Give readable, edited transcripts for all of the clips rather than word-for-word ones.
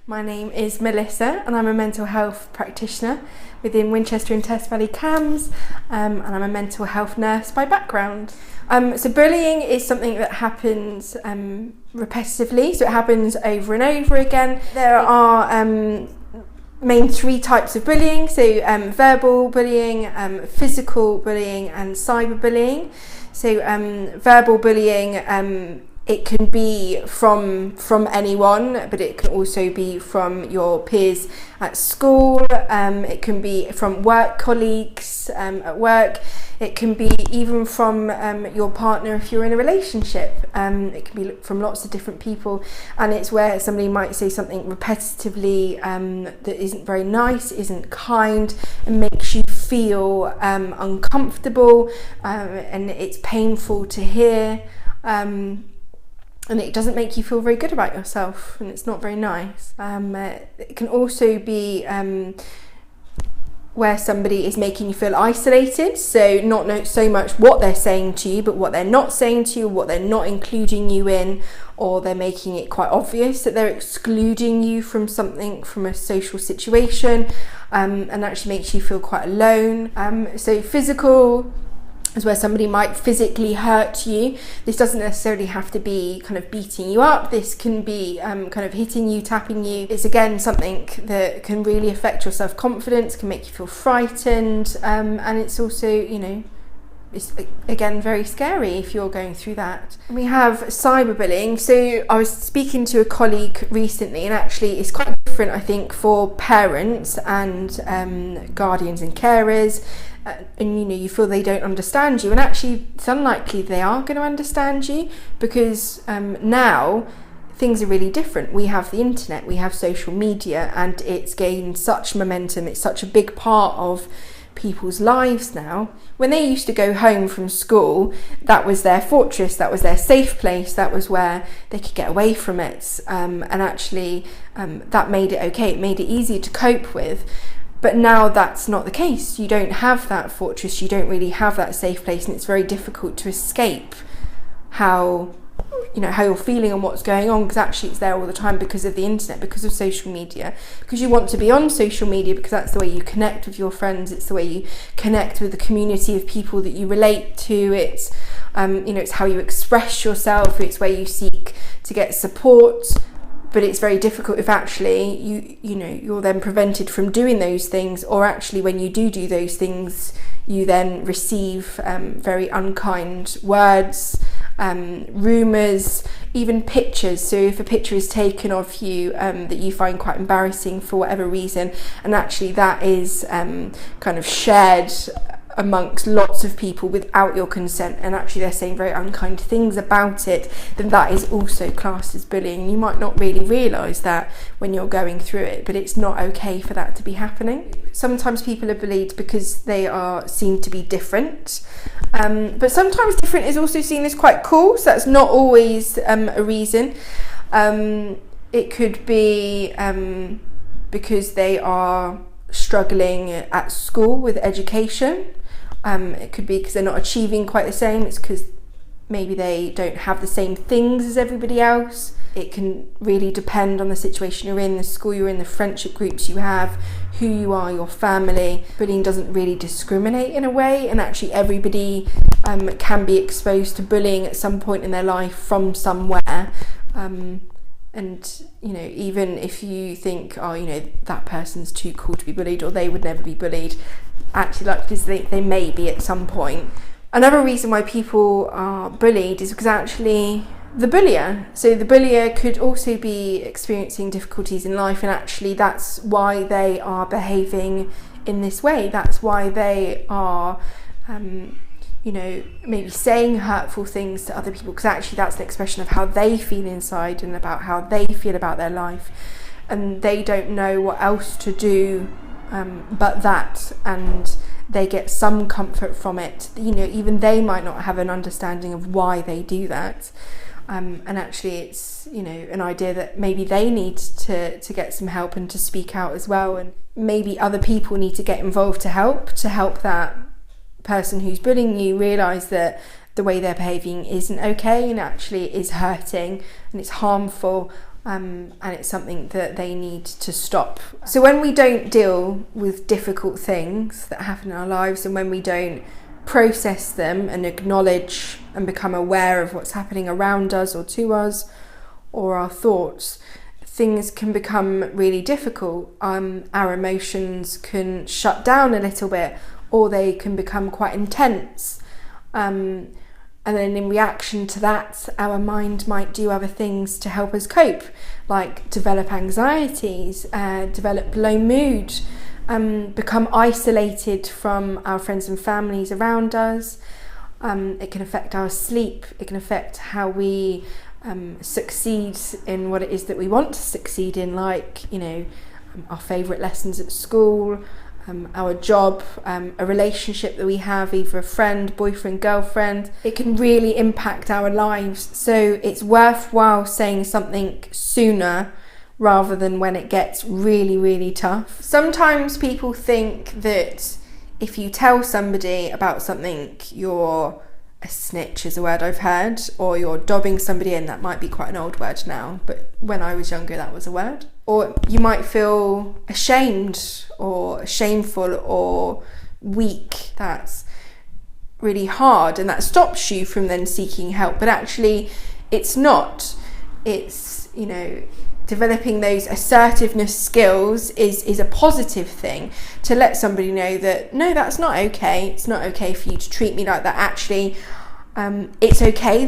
My name is Melissa and I'm a mental health practitioner within Winchester and Test Valley CAMHS, and I'm a mental health nurse by background. So bullying is something that happens repetitively, so it happens over and over again. There are main three types of bullying, so verbal bullying, physical bullying and cyberbullying. So verbal bullying, it can be from anyone, but it can also be from your peers at school. It can be from work colleagues at work. It can be even from your partner if you're in a relationship. It can be from lots of different people, and it's where somebody might say something repetitively that isn't very nice, isn't kind, and makes you feel uncomfortable, and it's painful to hear. And it doesn't make you feel very good about yourself, and it's not very nice. It can also be where somebody is making you feel isolated, so not so much what they're saying to you, but what they're not saying to you, what they're not including you in, or they're making it quite obvious that they're excluding you from something, from a social situation, and actually makes you feel quite alone. So physical is where somebody might physically hurt you. This doesn't necessarily have to be kind of beating you up. This can be kind of hitting you, tapping you. It's again something that can really affect your self-confidence, can make you feel frightened, and it's also, it's again very scary if you're going through that. We have cyberbullying. So I was speaking to a colleague recently, and actually it's quite different, I think, for parents and guardians and carers. And you feel they don't understand you, and actually it's unlikely they are going to understand you, because now things are really different. We have the internet, we have social media, and it's gained such momentum. It's such a big part of people's lives now. When they used to go home from school, that was their fortress, that was their safe place, that was where they could get away from it, and actually that made it okay. It made it easier to cope with. But now that's not the case. You don't have that fortress, you don't really have that safe place, and it's very difficult to escape how you're feeling and what's going on, because actually it's there all the time because of the internet, because of social media, because you want to be on social media, because that's the way you connect with your friends, it's the way you connect with the community of people that you relate to, it's it's how you express yourself, it's where you seek to get support. But it's very difficult if actually you're then prevented from doing those things, or actually when you do those things, you then receive very unkind words, rumours, even pictures. So if a picture is taken of you that you find quite embarrassing for whatever reason, and actually that is kind of shared amongst lots of people without your consent, and actually they're saying very unkind things about it, then that is also classed as bullying. You might not really realise that when you're going through it, but it's not okay for that to be happening. Sometimes people are bullied because they are seen to be different, but sometimes different is also seen as quite cool, so that's not always a reason. It could be because they are struggling at school with education. It could be because they're not achieving quite the same. It's because maybe they don't have the same things as everybody else. It can really depend on the situation you're in, the school you're in, the friendship groups you have, who you are, your family. Bullying doesn't really discriminate in a way, and actually everybody can be exposed to bullying at some point in their life from somewhere. And even if you think, that person's too cool to be bullied, or they would never be bullied, actually likely they may be at some point. Another reason why people are bullied is because actually the bullier. So the bullier could also be experiencing difficulties in life, and actually that's why they are behaving in this way. That's why they are maybe saying hurtful things to other people, because actually that's an expression of how they feel inside and about how they feel about their life, and they don't know what else to do but that, and they get some comfort from it. Even they might not have an understanding of why they do that, and actually it's an idea that maybe they need to get some help and to speak out as well, and maybe other people need to get involved to help that person who's bullying you realise that the way they're behaving isn't okay, and actually is hurting and it's harmful, and it's something that they need to stop. So when we don't deal with difficult things that happen in our lives, and when we don't process them and acknowledge and become aware of what's happening around us or to us or our thoughts, things can become really difficult. Our emotions can shut down a little bit, or they can become quite intense. And then in reaction to that, our mind might do other things to help us cope, like develop anxieties, develop low mood, become isolated from our friends and families around us. It can affect our sleep. It can affect how we succeed in what it is that we want to succeed in, like, our favourite lessons at school, our job, a relationship that we have, either a friend, boyfriend, girlfriend. It can really impact our lives. So it's worthwhile saying something sooner rather than when it gets really, really tough. Sometimes people think that if you tell somebody about something, you're a snitch, is a word I've heard, or you're dobbing somebody in. That might be quite an old word now, but when I was younger that was a word. Or you might feel ashamed or shameful or weak. That's really hard, and that stops you from then seeking help. But actually it's not. It's, developing those assertiveness skills is a positive thing, to let somebody know that, no, that's not okay. It's not okay for you to treat me like that. Actually, it's okay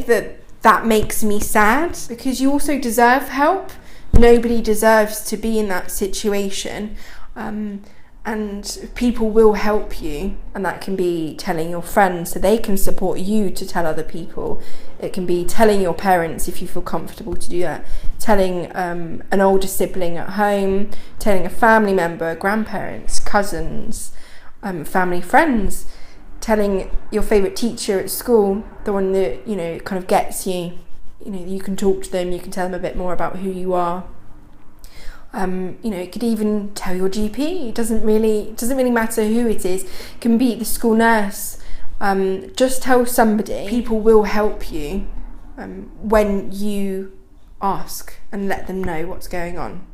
that makes me sad, because you also deserve help. Nobody deserves to be in that situation. And people will help you, and that can be telling your friends so they can support you to tell other people. It can be telling your parents if you feel comfortable to do that, telling an older sibling at home, telling a family member, grandparents, cousins, family friends, telling your favourite teacher at school, the one that kind of gets you. You can talk to them, you can tell them a bit more about who you are. You could even tell your GP. It doesn't really matter who it is. It can be the school nurse. Just tell somebody. People will help you when you ask and let them know what's going on.